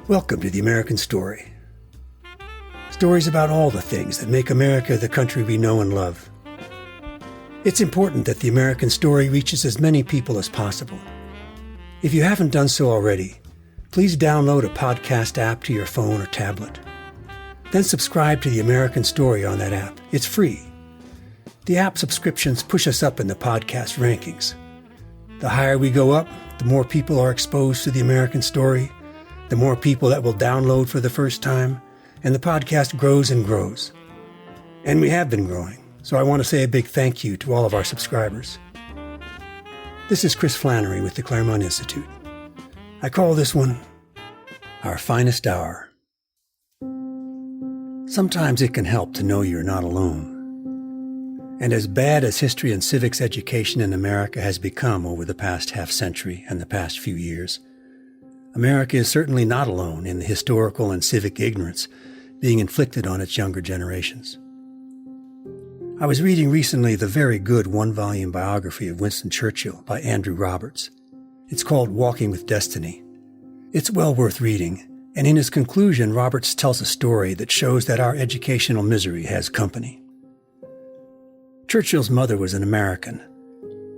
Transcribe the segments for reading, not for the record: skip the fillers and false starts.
Welcome to The American Story. Stories about all the things that make America the country we know and love. It's important that The American Story reaches as many people as possible. If you haven't done so already, please download a podcast app to your phone or tablet. Then subscribe to The American Story on that app. It's free. The app subscriptions push us up in the podcast rankings. The higher we go up, the more people are exposed to The American Story, the more people that will download for the first time, and the podcast grows and grows. And we have been growing, so I want to say a big thank you to all of our subscribers. This is Chris Flannery with the Claremont Institute. I call this one Our Finest Hour. Sometimes it can help to know you're not alone. And as bad as history and civics education in America has become over the past half-century and the past few years, America is certainly not alone in the historical and civic ignorance being inflicted on its younger generations. I was reading recently the very good one-volume biography of Winston Churchill by Andrew Roberts. It's called Walking with Destiny. It's well worth reading, and in his conclusion, Roberts tells a story that shows that our educational misery has company. Churchill's mother was an American.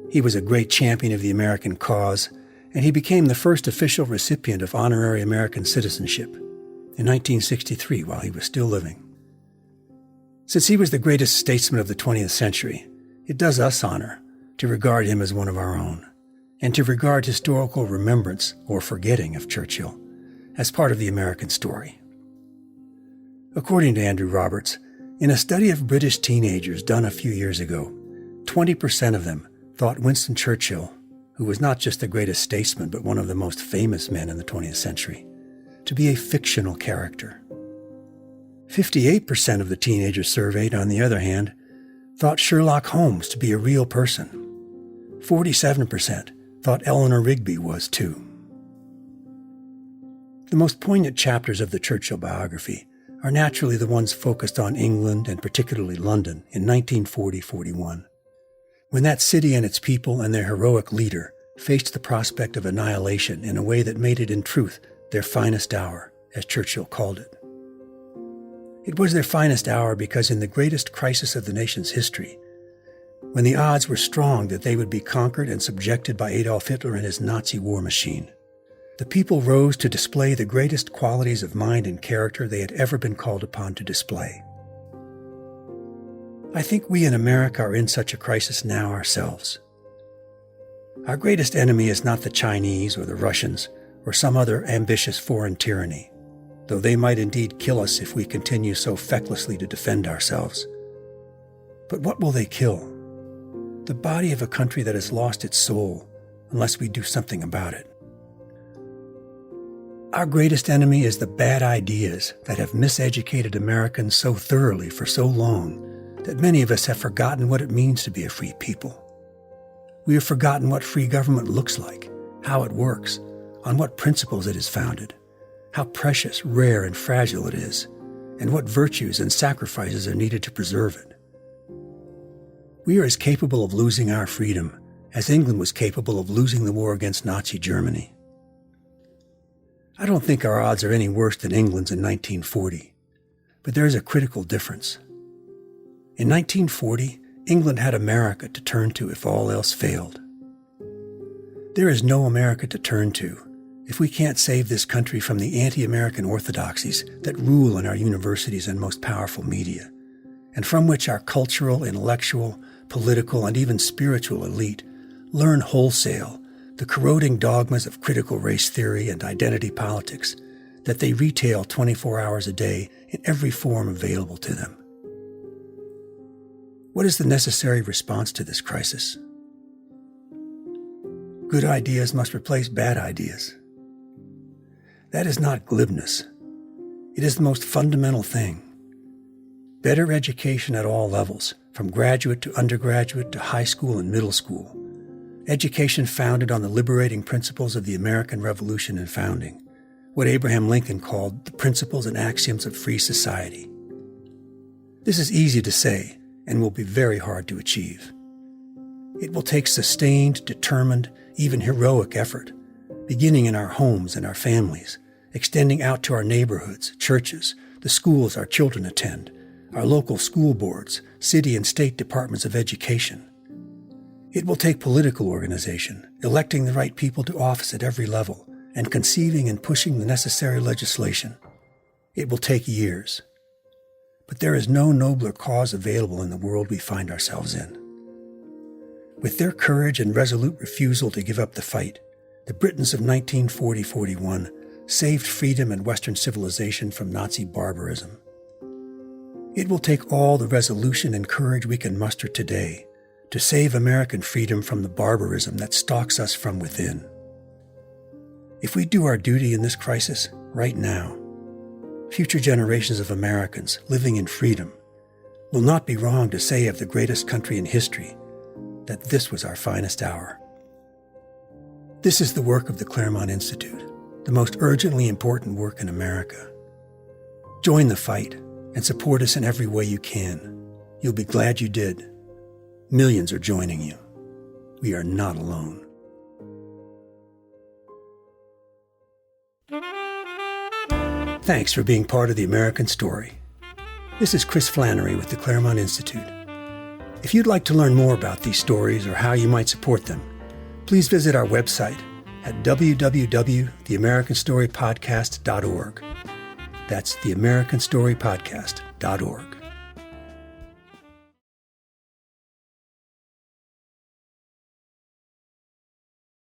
He was a great champion of the American cause, and he became the first official recipient of honorary American citizenship in 1963 while he was still living. Since he was the greatest statesman of the 20th century, it does us honor to regard him as one of our own, and to regard historical remembrance or forgetting of Churchill as part of the American story. According to Andrew Roberts, in a study of British teenagers done a few years ago, 20% of them thought Winston Churchill, who was not just the greatest statesman but one of the most famous men in the 20th century, to be a fictional character. 58% of the teenagers surveyed, on the other hand, thought Sherlock Holmes to be a real person. 47% thought Eleanor Rigby was too. The most poignant chapters of the Churchill biography are naturally the ones focused on England and particularly London in 1940-41. When that city and its people and their heroic leader faced the prospect of annihilation in a way that made it in truth their finest hour, as Churchill called it. It was their finest hour because in the greatest crisis of the nation's history, when the odds were strong that they would be conquered and subjected by Adolf Hitler and his Nazi war machine, the people rose to display the greatest qualities of mind and character they had ever been called upon to display. I think we in America are in such a crisis now ourselves. Our greatest enemy is not the Chinese or the Russians or some other ambitious foreign tyranny, though they might indeed kill us if we continue so fecklessly to defend ourselves. But what will they kill? The body of a country that has lost its soul unless we do something about it. Our greatest enemy is the bad ideas that have miseducated Americans so thoroughly for so long that many of us have forgotten what it means to be a free people. We have forgotten what free government looks like, how it works, on what principles it is founded, how precious, rare, and fragile it is, and what virtues and sacrifices are needed to preserve it. We are as capable of losing our freedom as England was capable of losing the war against Nazi Germany. I don't think our odds are any worse than England's in 1940, but there is a critical difference. In 1940, England had America to turn to if all else failed. There is no America to turn to if we can't save this country from the anti-American orthodoxies that rule in our universities and most powerful media, and from which our cultural, intellectual, political, and even spiritual elite learn wholesale the corroding dogmas of critical race theory and identity politics that they retail 24 hours a day in every form available to them. What is the necessary response to this crisis? Good ideas must replace bad ideas. That is not glibness. It is the most fundamental thing. Better education at all levels, from graduate to undergraduate to high school and middle school. Education founded on the liberating principles of the American Revolution and founding, what Abraham Lincoln called the principles and axioms of free society. This is easy to say and will be very hard to achieve. It will take sustained, determined, even heroic effort, beginning in our homes and our families, extending out to our neighborhoods, churches, the schools our children attend, our local school boards, city and state departments of education. It will take political organization, electing the right people to office at every level, and conceiving and pushing the necessary legislation. It will take years. But there is no nobler cause available in the world we find ourselves in. With their courage and resolute refusal to give up the fight, the Britons of 1940-41 saved freedom and Western civilization from Nazi barbarism. It will take all the resolution and courage we can muster today to save American freedom from the barbarism that stalks us from within. If we do our duty in this crisis right now, future generations of Americans living in freedom will not be wrong to say of the greatest country in history that this was our finest hour. This is the work of the Claremont Institute, the most urgently important work in America. Join the fight and support us in every way you can. You'll be glad you did. Millions are joining you. We are not alone. Thanks for being part of the American story. This is Chris Flannery with the Claremont Institute. If you'd like to learn more about these stories or how you might support them, please visit our website at www.theamericanstorypodcast.org. That's theamericanstorypodcast.org.